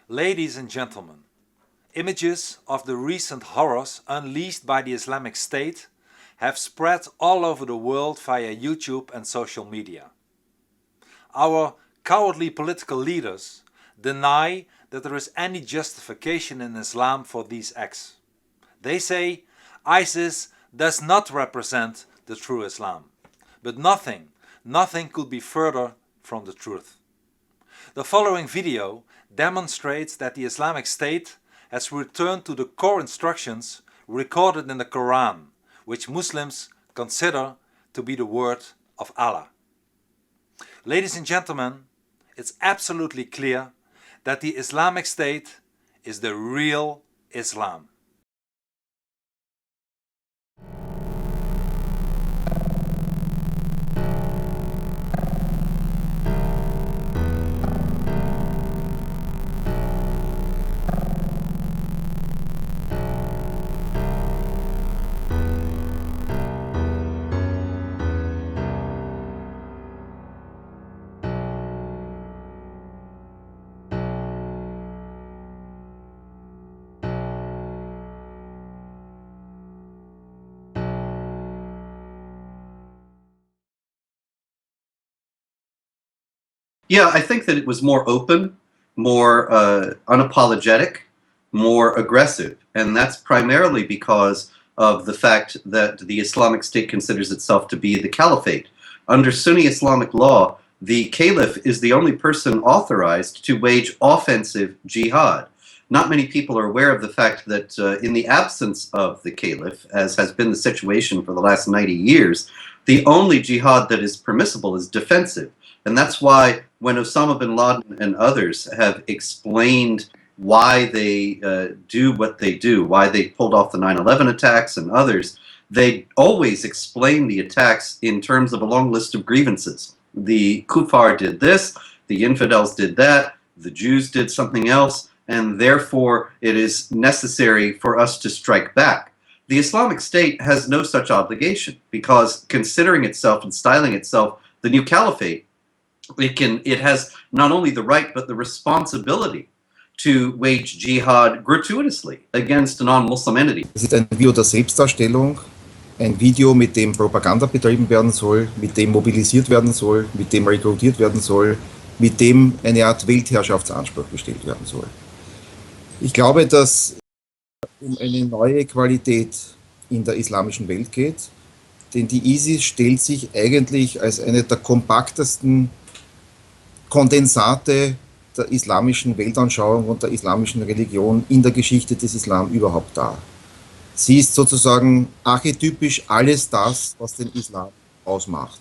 Ladies and gentlemen, images of the recent horrors unleashed by the Islamic State have spread all over the world via YouTube and social media. Our cowardly political leaders deny that there is any justification in Islam for these acts. They say ISIS does not represent the true Islam, but nothing could be further from the truth. The following video demonstrates that the Islamic State has returned to the core instructions recorded in the Quran, which Muslims consider to be the word of Allah. Ladies and gentlemen, it's absolutely clear that the Islamic State is the real Islam. Yeah, I think that it was more open, more unapologetic, more aggressive. And that's primarily because of the fact that the Islamic State considers itself to be the caliphate. Under Sunni Islamic law, the caliph is the only person authorized to wage offensive jihad. Not many people are aware of the fact that in the absence of the caliph, as has been the situation for the last 90 years, the only jihad that is permissible is defensive. And that's why when Osama bin Laden and others have explained why they do what they do, why they pulled off the 9/11 attacks and others, they always explain the attacks in terms of a long list of grievances. The kuffar did this, the infidels did that, the Jews did something else, and therefore it is necessary for us to strike back. The Islamic State has no such obligation because considering itself and styling itself the new caliphate, it has not only the right but the responsibility to wage jihad gratuitously against a non-Muslim entity. Es ist ein Video der Selbstdarstellung, ein Video, mit dem Propaganda betrieben werden soll, mit dem mobilisiert werden soll, mit dem rekrutiert werden soll, mit dem eine Art Weltherrschaftsanspruch gestellt werden soll. Ich glaube, dass es um eine neue Qualität in der islamischen Welt geht, denn die ISIS stellt sich eigentlich als eine der kompaktesten Kondensate der islamischen Weltanschauung und der islamischen Religion in der Geschichte des Islam überhaupt dar. Sie ist sozusagen archetypisch alles das, was den Islam ausmacht.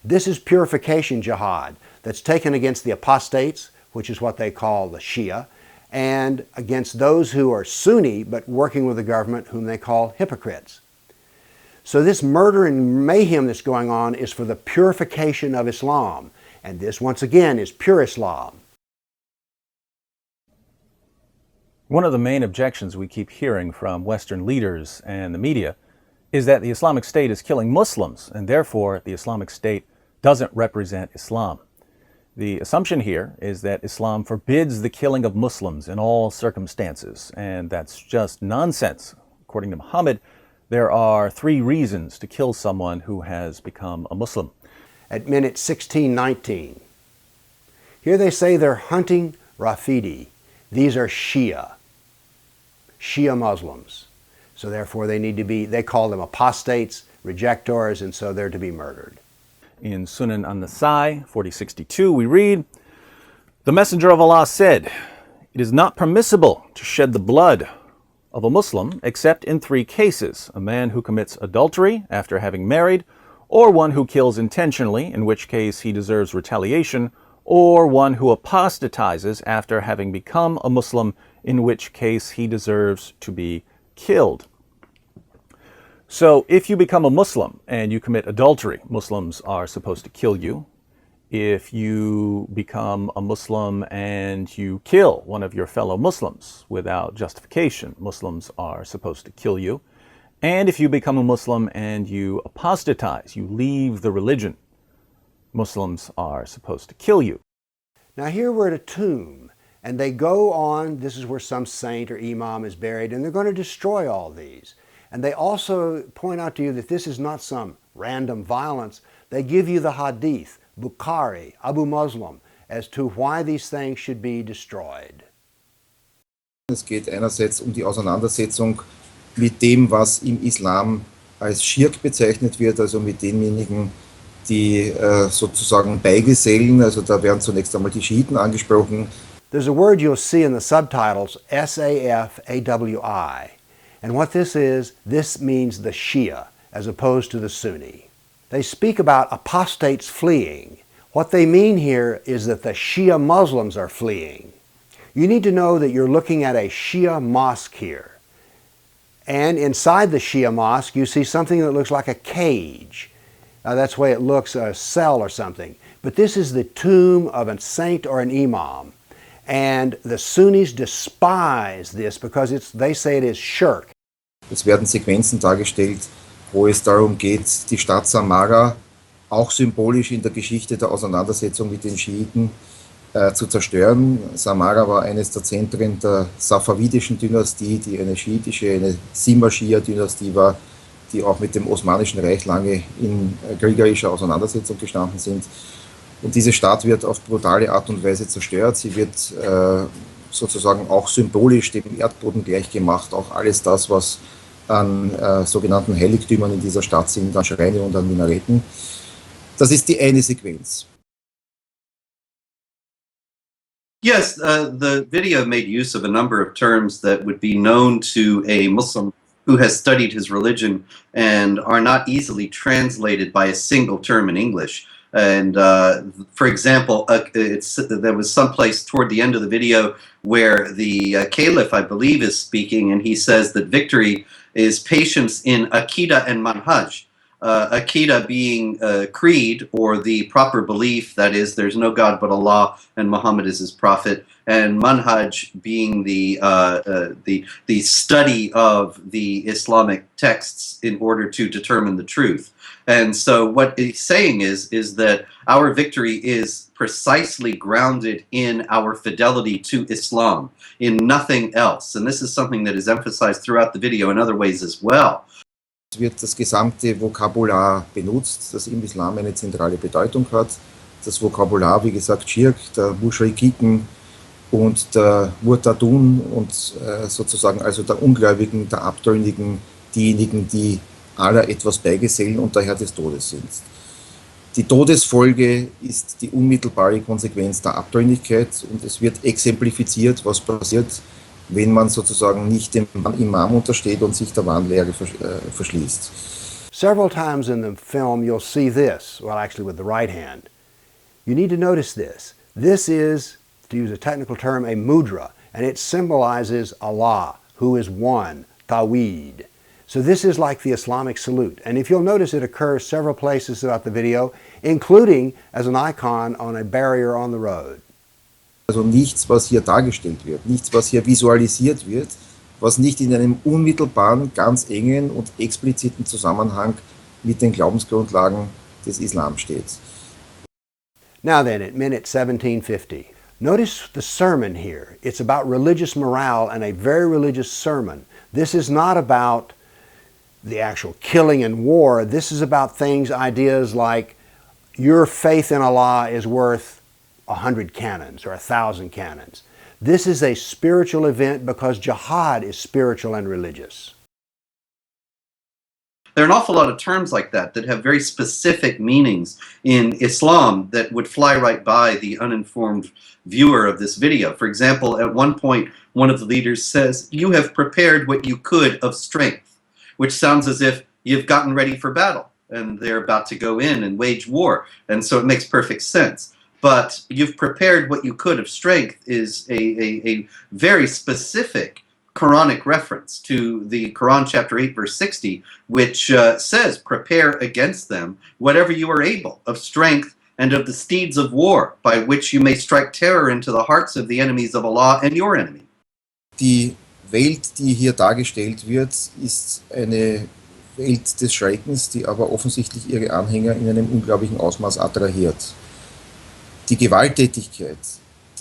This is purification jihad that's taken against the apostates, which is what they call the Shia, and against those who are Sunni but working with the government, whom they call hypocrites. So this murder and mayhem that's going on is for the purification of Islam. And this, once again, is pure Islam. One of the main objections we keep hearing from Western leaders and the media is that the Islamic State is killing Muslims, and therefore the Islamic State doesn't represent Islam. The assumption here is that Islam forbids the killing of Muslims in all circumstances, and that's just nonsense. According to Muhammad, there are 3 reasons to kill someone who has become a Muslim. At minute 16:19. Here they say they're hunting Rafidi. These are Shia Muslims. So therefore they call them apostates, rejectors, and so they're to be murdered. In Sunan an-Nasai 4062 we read, "The Messenger of Allah said, it is not permissible to shed the blood of a Muslim except in 3 cases, a man who commits adultery after having married, or one who kills intentionally, in which case he deserves retaliation, or one who apostatizes after having become a Muslim, in which case he deserves to be killed." So if you become a Muslim and you commit adultery, Muslims are supposed to kill you. If you become a Muslim and you kill one of your fellow Muslims without justification, Muslims are supposed to kill you. And if you become a Muslim and you apostatize, you leave the religion, Muslims are supposed to kill you. Now here we're at a tomb, And they go on, this is where some saint or imam is buried, and they're going to destroy all these. And they also point out to you that this is not some random violence. They give you the hadith, Bukhari, Abu Muslim, as to why these things should be destroyed. Es geht einerseits die Auseinandersetzung mit dem, was im Islam als Schirk bezeichnet wird, also mit denjenigen, die sozusagen Beigesellen, also da werden zunächst einmal die Schiiten angesprochen. There's a word you'll see in the subtitles, S-A-F-A-W-I. And what this means the Shia, as opposed to the Sunni. They speak about apostates fleeing. What they mean here is that the Shia Muslims are fleeing. You need to know that you're looking at a Shia mosque here. And inside the Shia mosque, you see something that looks like a cage. That's the way it looks, a cell or something. But this is the tomb of a saint or an imam. And the Sunnis despise this because they say it is shirk. Es werden Sequenzen dargestellt, wo es darum geht, die Stadt Samarra, auch symbolisch in der Geschichte der Auseinandersetzung mit den Schiiten, zu zerstören. Samarra war eines der Zentren der safavidischen Dynastie, die eine schiitische, eine Simma-Schia-Dynastie war, die auch mit dem Osmanischen Reich lange in kriegerischer Auseinandersetzung gestanden sind. Und diese Stadt wird auf brutale Art und Weise zerstört. Sie wird sozusagen auch symbolisch dem Erdboden gleichgemacht. Auch alles das, was an sogenannten Heiligtümern in dieser Stadt sind, an Schreine und an Minareten. Das ist die eine Sequenz. Yes, the video made use of a number of terms that would be known to a Muslim who has studied his religion and are not easily translated by a single term in English. And for example, there was someplace toward the end of the video where the caliph, I believe, is speaking, and he says that victory is patience in Aqidah and Manhaj. Aqidah being creed, or the proper belief, that is, there's no God but Allah and Muhammad is his prophet, and Manhaj being the study of the Islamic texts in order to determine the truth. And so what he's saying is that our victory is precisely grounded in our fidelity to Islam, in nothing else. And this is something that is emphasized throughout the video in other ways as well. Es wird das gesamte Vokabular benutzt, das im Islam eine zentrale Bedeutung hat. Das Vokabular, wie gesagt, Schirk, der Muschrikiken und der Murtadun und sozusagen also der Ungläubigen, der Abtrünnigen, diejenigen, die aller etwas beigesellen und daher des Todes sind. Die Todesfolge ist die unmittelbare Konsequenz der Abtrünnigkeit und es wird exemplifiziert, was passiert, wenn man sozusagen nicht dem Imam untersteht und sich der wahren Lehre verschließt. Several times in the film you'll see this, well actually with the right hand. You need to notice this. This is, to use a technical term, a mudra, and it symbolizes Allah, who is one, Tawhid. So this is like the Islamic salute. And if you'll notice, it occurs several places throughout the video, including as an icon on a barrier on the road. Also nichts, was hier dargestellt wird, nichts, was hier visualisiert wird, was nicht in einem unmittelbaren, ganz engen und expliziten Zusammenhang mit den Glaubensgrundlagen des Islam steht. Now then, at minute 1750, notice the sermon here. It's about religious morale and a very religious sermon. This is not about the actual killing and war. This is about things, ideas like your faith in Allah is worth 100 cannons or 1,000 cannons. This is a spiritual event because jihad is spiritual and religious. There are an awful lot of terms like that that have very specific meanings in Islam that would fly right by the uninformed viewer of this video. For example, at one point, one of the leaders says, "You have prepared what you could of strength," which sounds as if you've gotten ready for battle and they're about to go in and wage war. And so it makes perfect sense. But you've prepared what you could of strength is a very specific Quranic reference to the Quran chapter 8 verse 60, which says, "Prepare against them whatever you are able of strength and of the steeds of war, by which you may strike terror into the hearts of the enemies of Allah and your enemy." Die Welt, die hier dargestellt wird, ist eine Welt des Schreckens, die aber offensichtlich ihre Anhänger in einem unglaublichen Ausmaß attrahiert. Die Gewalttätigkeit,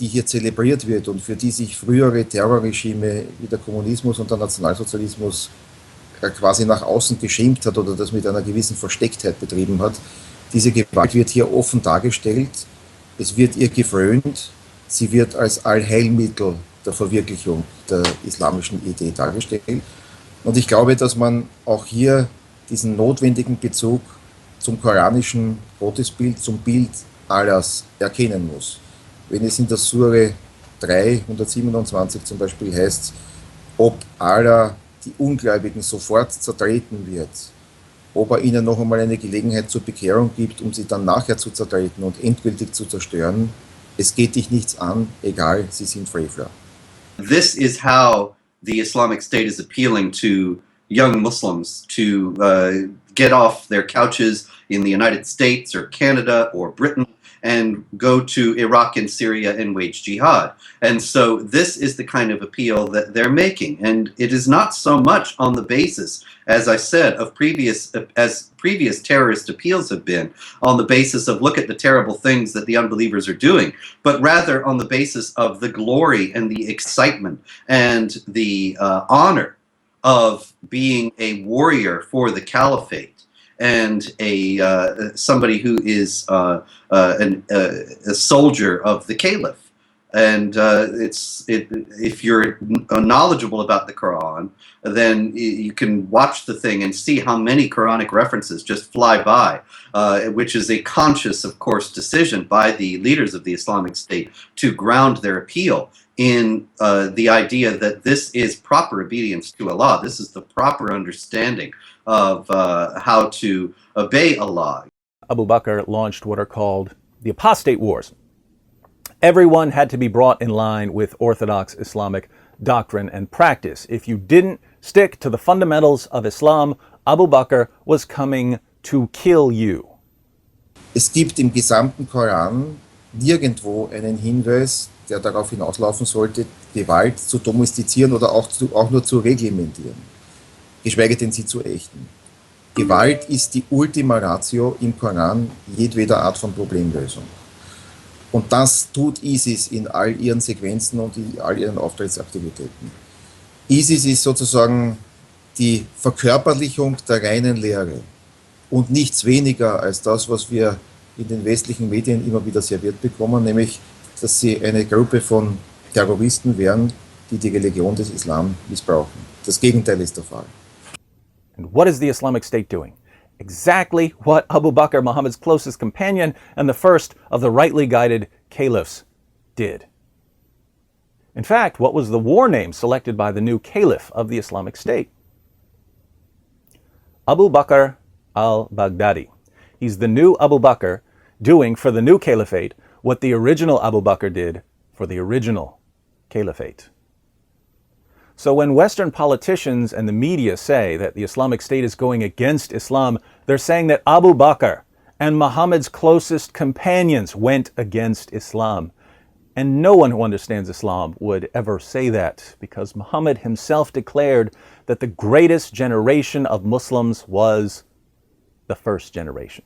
die hier zelebriert wird und für die sich frühere Terrorregime wie der Kommunismus und der Nationalsozialismus quasi nach außen geschämt hat oder das mit einer gewissen Verstecktheit betrieben hat, diese Gewalt wird hier offen dargestellt, es wird ihr gefrönt, sie wird als Allheilmittel der Verwirklichung der islamischen Idee dargestellt. Und ich glaube, dass man auch hier diesen notwendigen Bezug zum koranischen Gottesbild, zum Bild Allahs erkennen muss. Wenn es in der Sure 3, 127 zum Beispiel heißt, ob Allah die Ungläubigen sofort zertreten wird, ob er ihnen noch einmal eine Gelegenheit zur Bekehrung gibt, um sie dann nachher zu zertreten und endgültig zu zerstören. Es geht dich nichts an, egal, sie sind Frevler. This is how the Islamic State is appealing to young Muslims to get off their couches in the United States or Canada or Britain and go to Iraq and Syria and wage jihad. And so this is the kind of appeal that they're making. And it is not so much on the basis, as I said, of previous terrorist appeals have been, on the basis of look at the terrible things that the unbelievers are doing, but rather on the basis of the glory and the excitement and the honor of being a warrior for the caliphate and somebody who is a soldier of the caliph. And if you're knowledgeable about the Quran, then you can watch the thing and see how many Quranic references just fly by, which is a conscious, of course, decision by the leaders of the Islamic State to ground their appeal in the idea that this is proper obedience to Allah. This is the proper understanding of how to obey Allah. Abu Bakr launched what are called the apostate wars. Everyone had to be brought in line with Orthodox Islamic doctrine and practice. If you didn't stick to the fundamentals of Islam, Abu Bakr was coming to kill you. Es gibt im gesamten Koran nirgendwo einen Hinweis, der darauf hinauslaufen sollte, Gewalt zu domestizieren oder auch nur zu reglementieren, geschweige denn sie zu ächten. Gewalt ist die Ultima Ratio im Koran jedweder Art von Problemlösung. Und das tut ISIS in all ihren Sequenzen und in all ihren Auftrittsaktivitäten. ISIS ist sozusagen die Verkörperlichung der reinen Lehre und nichts weniger als das, was wir in den westlichen Medien immer wieder serviert bekommen, nämlich, dass sie eine Gruppe von Terroristen wären, die die Religion des Islam missbrauchen. Das Gegenteil ist der Fall. And what is the Islamic State doing? Exactly what Abu Bakr, Muhammad's closest companion and the first of the rightly guided caliphs, did. In fact, what was the war name selected by the new caliph of the Islamic State? Abu Bakr al-Baghdadi. He's the new Abu Bakr doing for the new caliphate what the original Abu Bakr did for the original caliphate. So when Western politicians and the media say that the Islamic State is going against Islam, they're saying that Abu Bakr and Muhammad's closest companions went against Islam. And no one who understands Islam would ever say that, because Muhammad himself declared that the greatest generation of Muslims was the first generation.